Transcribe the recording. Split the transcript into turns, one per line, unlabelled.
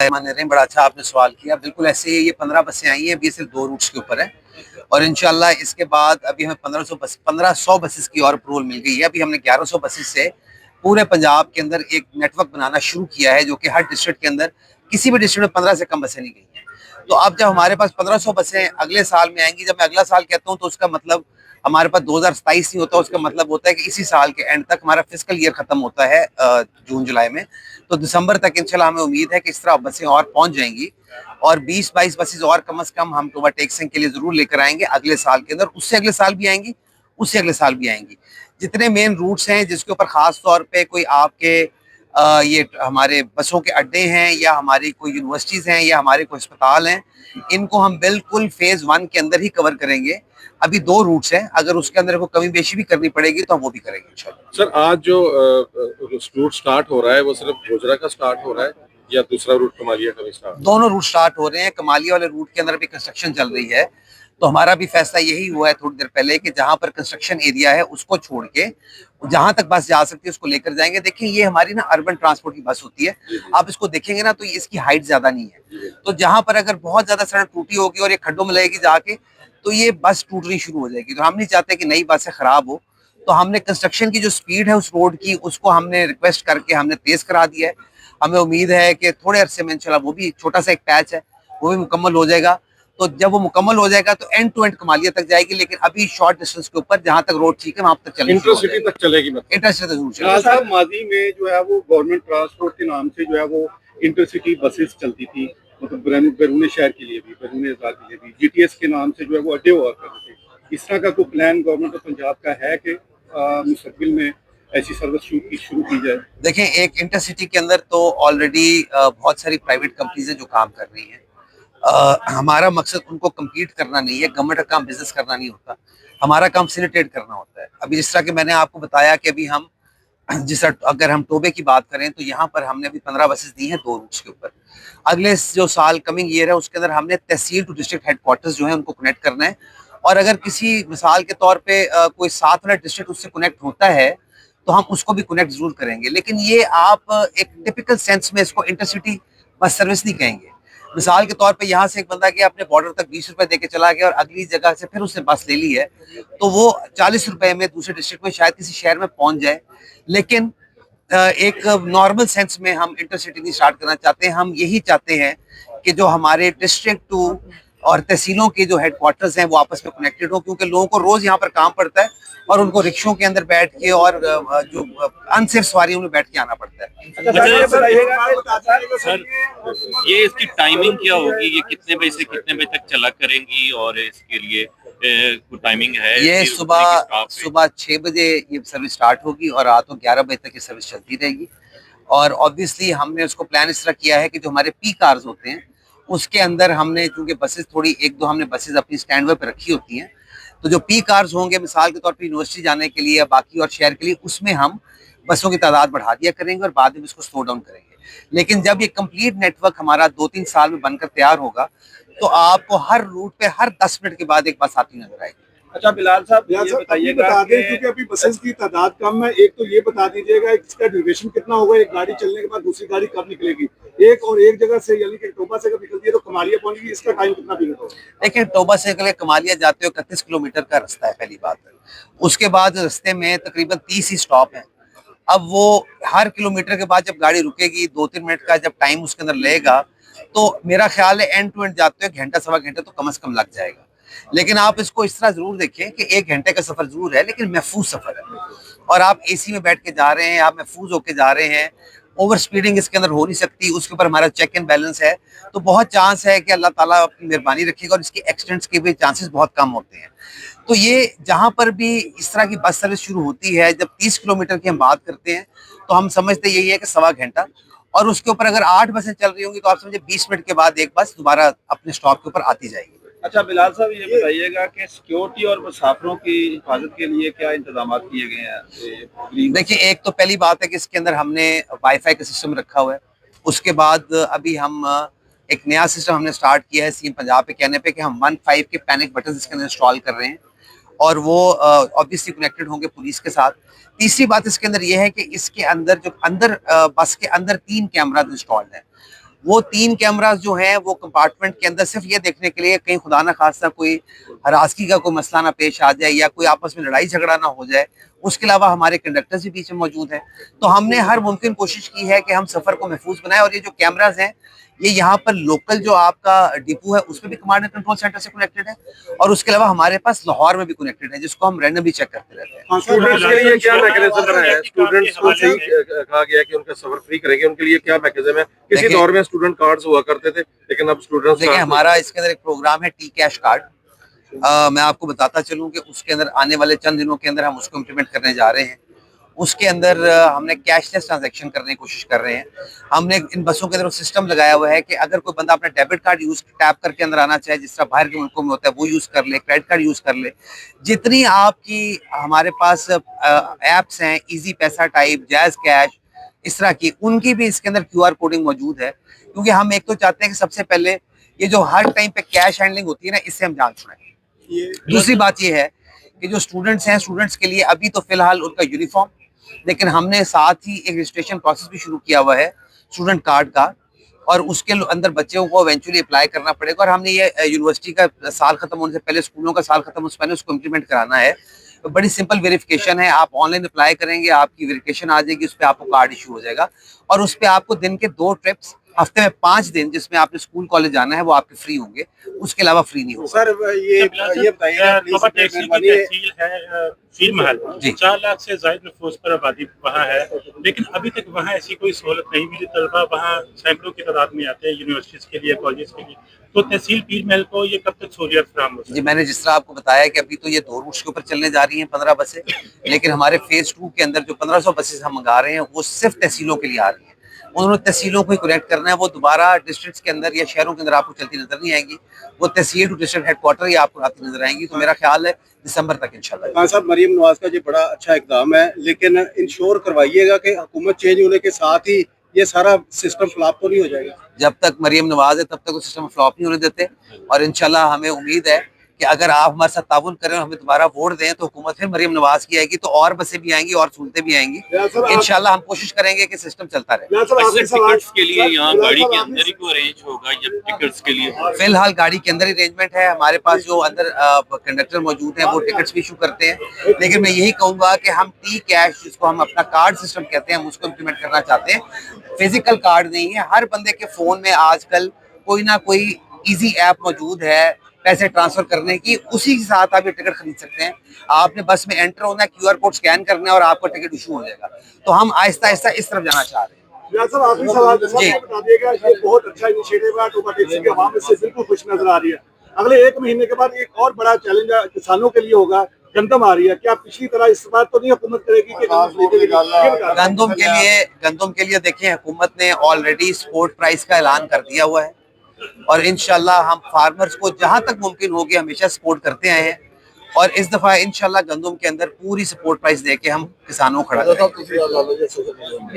बड़ा अच्छा आपने सवाल किया। बिल्कुल ऐसे ही ये 15 बसें आई हैं, अभी सिर्फ 2 रूट्स के ऊपर है और इंशाल्लाह इसके बाद अभी हमें 1500 बसेस की और अप्रूवल मिल गई है। अभी हमने 1100 बसेस से पूरे पंजाब के अंदर एक नेटवर्क बनाना शुरू किया है, जो कि हर डिस्ट्रिक्ट के अंदर किसी भी डिस्ट्रिक्ट में 15 से कम बसें नहीं गई हैं। तो अब जब हमारे पास 1500 बसें अगले साल में आएंगी, जब मैं अगला साल कहता हूँ तो उसका मतलब हमारे पास 2027 नहीं होता, उसका मतलब होता है कि इसी साल के एंड तक हमारा फिजिकल ईयर खत्म होता है जून जुलाई में। तो दिसंबर तक इंशाल्लाह हमें उम्मीद है कि इस तरह बसें और पहुंच जाएंगी और 20-22 बसेस और कम से कम हम ओवरटेक्सिंग के लिए जरूर लेकर आएंगे अगले साल के अंदर। उससे अगले साल भी आएंगी, उससे अगले साल भी आएंगी। जितने मेन रूट्स हैं जिसके ऊपर खास तौर पे कोई आपके ये हमारे बसों के अड्डे हैं या हमारी कोई यूनिवर्सिटीज़ हैं या हमारे कोई अस्पताल हैं, इनको हम बिल्कुल फेज़ 1 के अंदर ही कवर करेंगे। अभी 2 रूट्स हैं, अगर उसके अंदर कोई कमी बेशी भी करनी पड़ेगी तो हम वो भी करेंगे इंशाल्लाह।
सर, आज जो रूट स्टार्ट हो रहा है वो सिर्फ गोजरा का स्टार्ट हो रहा है या दूसरा रूट कमालिया का भी स्टार्ट?
दोनों रूट स्टार्ट हो रहे हैं। कमालिया वाले रूट के अंदर भी कंस्ट्रक्शन चल रही है, तो हमारा भी फैसला यही हुआ है थोड़ी देर पहले कि जहां पर कंस्ट्रक्शन एरिया है उसको छोड़ के जहां तक बस जा सकती है उसको लेकर जाएंगे। देखिए ये हमारी ना अर्बन ट्रांसपोर्ट की बस होती है, आप इसको देखेंगे ना तो इसकी हाइट ज्यादा नहीं है, तो जहां पर अगर बहुत ज्यादा सड़क टूटी होगी और ये खड्डों में लगेगी जाके तो ये बस टूटनी शुरू हो जाएगी। तो हम नहीं चाहते कि नई बसें खराब हो, तो हमने कंस्ट्रक्शन की जो स्पीड है उस रोड की उसको हमने रिक्वेस्ट करके हमने तेज करा दिया है। हमें उम्मीद है कि थोड़े अरसे में इंशाल्लाह वो भी छोटा सा एक पैच है वो भी मुकम्मल हो जाएगा। तो जब वो मुकम्मल हो जाएगा तो एंड टू एंड कमालिया तक जाएगी, लेकिन अभी शॉर्ट डिस्टेंस के ऊपर जहां तक रोड ठीक है वहां तक चलेगी,
इंटरसिटी तक चलेगी। मतलब
इंटरसिटी जरूर चलेगी।
माजी में जो है वो गवर्नमेंट ट्रांसपोर्ट के नाम से जो है वो इंटरसिटी बसेस चलती थी, मतलब बैरून शहर के लिए भी, बैरून इलाका के लिए भी, जीटीएस के नाम से जो है वो अड्डे हुआ करते थे। इस तरह का कोई प्लान गवर्नमेंट ऑफ पंजाब का है कि मुस्तकबिल में ऐसी सर्विस शुरू की जाए?
देखें, एक इंटरसिटी के अंदर तो ऑलरेडी बहुत सारी प्राइवेट कंपनीज हैं जो काम कर रही हैं। हमारा मकसद उनको कम्पीट करना नहीं है, गवर्नमेंट का काम बिजनेस करना नहीं होता, हमारा काम फैसिलिटेट करना होता है। अभी जिस तरह कि मैंने आपको बताया कि अभी हम अगर हम टोबे की बात करें तो यहाँ पर हमने अभी 15 बसेस दी हैं 2 रूट्स के ऊपर। अगले जो साल कमिंग ईयर है उसके अंदर हमने तहसील टू डिस्ट्रिक्ट हेडक्वार्टर्स जो है उनको कनेक्ट करना है, और अगर किसी मिसाल के तौर पे कोई साथ वाला डिस्ट्रिक्ट उससे कनेक्ट होता है तो हम उसको भी कनेक्ट जरूर करेंगे। लेकिन ये आप एक टिपिकल सेंस में इसको इंटरसिटी बस सर्विस नहीं कहेंगे। मिसाल के तौर पे यहाँ से एक बंदा गया अपने बॉर्डर तक 20 रुपए देके चला गया और अगली जगह से फिर उसने बस ले ली है, तो वो 40 रुपए में दूसरे डिस्ट्रिक्ट में शायद किसी शहर में पहुंच जाए। लेकिन एक नॉर्मल सेंस में हम इंटरसिटी नहीं स्टार्ट करना चाहते हैं। हम यही चाहते हैं कि जो हमारे डिस्ट्रिक्ट टू और तहसीलों के जो हेडक्वार्टर्स हैं वो आपस में कनेक्टेड हो, क्योंकि लोगों को रोज यहाँ पर काम पड़ता है और उनको रिक्शों के अंदर बैठ के और जो अनसेफ सवारियों में बैठ के आना पड़ता है।
सर, ये इसकी टाइमिंग क्या होगी? ये कितने बजे से कितने बजे तक चला करेंगी और इसके लिए टाइमिंग है?
ये सुबह 6 बजे ये सर्विस स्टार्ट होगी और रात को 11 बजे तक ये सर्विस चलती रहेगी। और ऑब्वियसली हमने उसको प्लान इस तरह किया है कि जो हमारे पी कार्स होते हैं उसके अंदर हमने, चूंकि बसेस थोड़ी एक दो हमने बसेस अपनी स्टैंड पे रखी होती हैं, तो जो पी कार्स होंगे मिसाल के तौर पे यूनिवर्सिटी जाने के लिए या बाकी और शहर के लिए, उसमें हम बसों की तादाद बढ़ा दिया करेंगे और बाद में इसको स्लो डाउन करेंगे। लेकिन जब ये कंप्लीट नेटवर्क हमारा 2-3 साल में बनकर तैयार होगा तो आपको हर रूट पे हर 10 मिनट के बाद एक बस आती नजर आएगी।
अच्छा बिलाल साहब, ये बता दें क्योंकि अभी बसेस की तादाद कम है, एक तो ये बता दीजिएगा इसका ड्यूरेशन कितना होगा, एक गाड़ी चलने के बाद दूसरी गाड़ी कब निकलेगी, एक जगह से यानी कि टोबा से कब निकलती है तो कमालिया पहुंचेगी, इसका टाइम कितना पीरियड होगा?
देखिए, टोबा से कमालिया जाते हो 31 किलोमीटर का रास्ता है पहली बात है। उसके बाद रास्ते में तकरीबन 30 ही स्टॉप है। अब वो हर किलोमीटर के बाद जब गाड़ी रुकेगी 2-3 मिनट का जब टाइम उसके अंदर लेगा, तो मेरा ख्याल है एंड टू एंड जाते हुए घंटा सवा घंटे तो कम से कम लग जाएगा। लेकिन आप इसको इस तरह जरूर देखें कि 1 घंटे का सफर जरूर है लेकिन महफूज सफर है, और आप एसी में बैठ के जा रहे हैं, आप महफूज होके जा रहे हैं। ओवर स्पीडिंग इसके अंदर हो नहीं सकती, उसके ऊपर हमारा चेक एंड बैलेंस है, तो बहुत चांस है कि अल्लाह ताला अपनी मेहरबानी रखेगा और इसके एक्सीडेंट्स के भी चांसेस बहुत कम होते हैं। तो ये जहाँ पर भी इस तरह की बस सर्विस शुरू होती है, जब 30 किलोमीटर की हम बात करते हैं तो हम समझते यही है कि सवा घंटा, और उसके ऊपर अगर 8 बसें चल रही होंगी तो आप समझे 20 मिनट के बाद एक बस दोबारा अपने स्टॉप के ऊपर आती जाएगी।
अच्छा बिलाल साहब, ये बताइएगा कि सिक्योरिटी और मुसाफिरों की हिफाजत के लिए क्या इंतजाम किए गए हैं?
देखिए, एक तो पहली बात है कि इसके अंदर हमने वाईफाई का सिस्टम रखा हुआ है। उसके बाद अभी हम एक नया सिस्टम हमने स्टार्ट किया है सीएम पंजाब के कहने पे कि हम 15 के पैनिक बटन इसके अंदर इंस्टॉल कर रहे हैं और वो ऑब्वियसली कनेक्टेड होंगे पुलिस के साथ। तीसरी बात इसके अंदर ये है कि इसके अंदर जो बस के अंदर 3 कैमरा इंस्टॉल्ड है। وہ 3 कैमराज जो हैं वो कंपार्टमेंट के अंदर सिर्फ ये देखने के लिए कहीं खुदा ना खास्ता कोई हरासगी का कोई मसला ना पेश आ जाए या कोई आपस में लड़ाई झगड़ा ना हो जाए, उसके अलावा हमारे कंडक्टर्स भी बीच में मौजूद हैं। तो हमने हर मुमकिन कोशिश की है कि हम सफ़र को महफूज बनाएं, और ये जो कैमराज हैं ये यहाँ पर लोकल जो आपका डिपो है उसमें भी कमांड एंड कंट्रोल सेंटर से कनेक्टेड है, और उसके अलावा हमारे पास लाहौर में भी कनेक्टेड है, जिसको हम रैंडमली चेक करते रहते हैं।
स्टूडेंट्स के लिए क्या मैकेनिज्म बना है? स्टूडेंट्स को सही कहा गया कि उनका सफर फ्री करेंगे, उनके लिए क्या मैकेनिज्म है? किसी दौर में स्टूडेंट कार्ड्स हुआ करते थे, लेकिन अब स्टूडेंट्स
देखिए, हमारा इसके अंदर एक प्रोग्राम है टी कैश कार्ड। मैं आपको बताता चलूं कि उसके अंदर आने वाले चंद दिनों के अंदर हम उसको इम्प्लीमेंट करने जा रहे हैं। उसके अंदर हमने कैशलेस ट्रांजैक्शन करने की कोशिश कर रहे हैं। हमने इन बसों के अंदर सिस्टम लगाया हुआ है कि अगर कोई बंदा अपना डेबिट कार्ड यूज टैप करके अंदर आना चाहे, जिस तरह बाहर के मुल्कों में होता है, वो यूज कर ले, क्रेडिट कार्ड यूज कर ले। जितनी आपकी हमारे पास एप्स हैं, इजी पैसा टाइप, जैज कैश, इस तरह की, उनकी भी इसके अंदर QR कोडिंग मौजूद है, क्योंकि हम एक तो चाहते हैं कि सबसे पहले ये जो हर टाइम पे कैश हैंडलिंग होती है ना, इससे हम जान छुड़ाएं। दूसरी बात ये है कि जो स्टूडेंट्स हैं, स्टूडेंट्स के लिए अभी तो फिलहाल उनका यूनिफॉर्म, लेकिन हमने साथ ही एक रजिस्ट्रेशन प्रोसेस भी शुरू किया हुआ है स्टूडेंट कार्ड का, और उसके अंदर बच्चों को इवेंचुअली अप्लाई करना पड़ेगा। और हमने ये यूनिवर्सिटी का साल खत्म होने से पहले, स्कूलों का साल खत्म होने से पहले उसको इम्प्लीमेंट कराना है। तो बड़ी सिंपल वेरिफिकेशन है, आप ऑनलाइन अप्लाई करेंगे, आपकी वेरिफिकेशन आ जाएगी, उस पर आपको कार्ड इशू हो जाएगा, और उस पर आपको दिन के 2 ट्रिप्स, हफ्ते में 5 दिन जिसमें आपने स्कूल कॉलेज जाना है, वो आपके फ्री होंगे, उसके अलावा फ्री नहीं होगा।
सर ये बताइए
तहसील है फील महल,
जी।
4 लाख से ज्यादा नफूस पर आबादी वहाँ है, लेकिन अभी तक वहाँ ऐसी कोई सहूलत नहीं मिली। तलबा वहाँ सैकड़ों की तादाद में आते हैं यूनिवर्सिटीज के लिए, कॉलेज के लिए। तो तहसील पीर महल को ये कब तक सहूलियत फराहम हो सकती
जी, मैंने जिस तरह आपको बताया कि अभी तो ये 2 रूट्स के ऊपर चलने जा रही हैं 15 बसें, लेकिन हमारे फेज 2 के अंदर जो 1500 बसेस हम मंगा रहे हैं वो सिर्फ तहसीलों के लिए आ रही हैं। उन्होंने तहसीलों को ही कनेक्ट करना है, वो दोबारा डिस्ट्रिक्ट्स के अंदर या शहरों के अंदर आपको चलती नजर नहीं आएंगी, वो तहसील टू डिस्ट्रिक्ट हेडक्वार्टर ही आपको आती नजर आएंगी। तो मेरा ख्याल है दिसंबर तक इंशाल्लाह।
खान साहब, मरीम नवाज का ये बड़ा अच्छा इकदाम है, लेकिन इंश्योर करवाइएगा कि हुकूमत चेंज होने के साथ ही ये सारा सिस्टम फ्लॉप तो नहीं हो जाएगा।
जब तक मरियम नवाज है तब तक वो सिस्टम फ्लॉप नहीं होने देते, और इंशाल्लाह हमें उम्मीद है कि अगर आप हमारे साथ ताउन करें और हमें दोबारा वोट दें तो हुकूमत फिर मरियम नवाज की आएगी, तो और बसें भी आएंगी और सहूलतें भी आएंगी। इंशाल्लाह हम कोशिश करेंगे कि सिस्टम चलता रहे।
है? टिकट्स के लिए यहाँ गाड़ी के अंदर ही को अरेंज होगा या टिकट्स के लिए?
फिलहाल गाड़ी के अंदर ही अरेंजमेंट है, हमारे पास जो अंदर कंडक्टर मौजूद हैं वो टिकट्स भी इशू करते हैं, लेकिन मैं यही कहूँगा कि हम टी कैश, जिसको हम अपना कार्ड सिस्टम कहते हैं, हम उसको इम्प्लीमेंट करना चाहते हैं। फिजिकल कार्ड नहीं है, हर बंदे के फ़ोन में आजकल कोई ना कोई ईजी ऐप मौजूद है पैसे ट्रांसफर करने की, उसी के साथ आप ये टिकट खरीद सकते हैं। आपने बस में एंटर होना है, QR कोड स्कैन करना है और आपका टिकट इशू हो जाएगा। तो हम आहिस्ता आहिस्ता इस तरफ जाना चाह रहे हैं।
साहब, आखिरी सवाल
जी।
बता दिएगा, ये बहुत अच्छा इनिशिएटिव है, टोबा टैक्सी की आवाम इससे बिल्कुल खुश नजर आ रही है। अगले 1 महीने के बाद एक और बड़ा चैलेंज किसानों के लिए होगा, गंदम आ रही है, क्या पिछली तरह इस बार तो नहीं हुकूमत करेगी कि
गंदम के लिए देखिए, हुकूमत ने ऑलरेडी सपोर्ट प्राइस का ऐलान कर दिया हुआ है, और इंशाल्लाह हम फार्मर्स को जहां तक मुमकिन होगी हमेशा सपोर्ट करते आए हैं, और इस दफा इंशाल्लाह गंदम के अंदर पूरी सपोर्ट प्राइस दे के हम किसानों को खड़ा करेंगे।